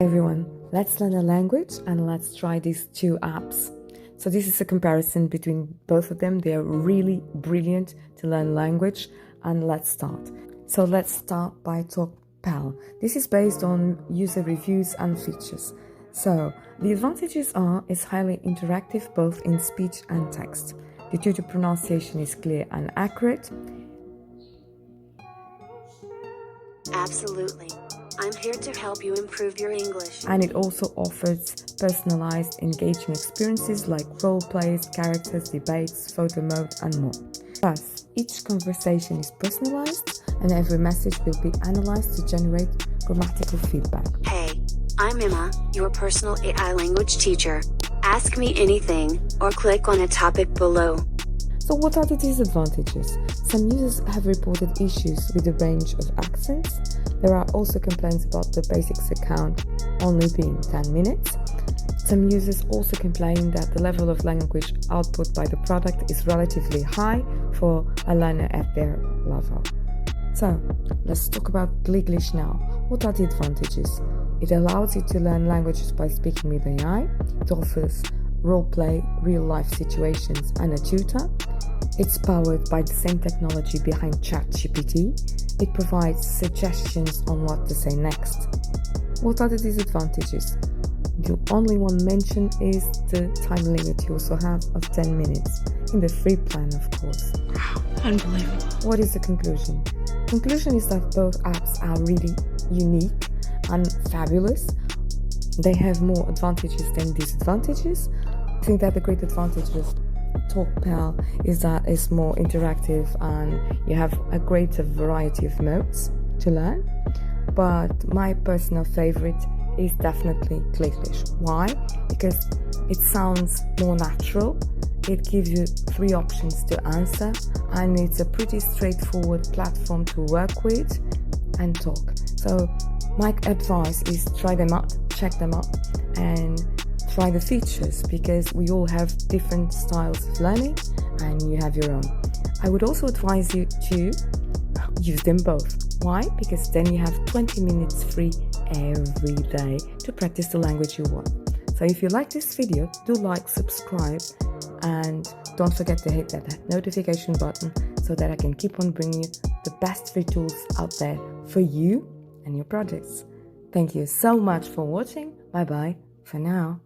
Everyone, let's learn a language and let's try these two apps. So this is a comparison between both of them. They are really brilliant to learn language, and let's start. So let's start by Talkpal. This is based on user reviews and features. So the advantages are it's highly interactive both in speech and text. The tutor pronunciation is clear and accurate. Absolutely. I'm here to help you improve your English. And it also offers personalized, engaging experiences like role plays, characters, debates, photo mode, and more. Plus, each conversation is personalized and every message will be analyzed to generate grammatical feedback. Hey, I'm Emma, your personal AI language teacher. Ask me anything or click on a topic below. So what are the disadvantages? Some users have reported issues with the range of accents. There are also complaints about the basics account only being 10 minutes. Some users also complain that the level of language output by the product is relatively high for a learner at their level. So, let's talk about Gliglish now. What are the advantages? It allows you to learn languages by speaking with AI. It offers role-play, real-life situations and a tutor. It's powered by the same technology behind ChatGPT. It provides suggestions on what to say next. What are the disadvantages? The only one mentioned is the time limit you also have of 10 minutes, in the free plan of course. Unbelievable. What is the conclusion? Conclusion is that both apps are really unique and fabulous. They have more advantages than disadvantages. I think that the great advantage of Talkpal is that it's more interactive and you have a greater variety of modes to learn. But my personal favorite is definitely Gliglish. Why? Because it sounds more natural. It gives you 3 options to answer and it's a pretty straightforward platform to work with and talk. So my advice is try them out, check them out, and try the features because we all have different styles of learning and you have your own. I would also advise you to use them both. Why? Because then you have 20 minutes free every day to practice the language you want. So if you like this video, do like, subscribe, and don't forget to hit that notification button so that I can keep on bringing you the best free tools out there for you and your projects. Thank you so much for watching. Bye bye for now.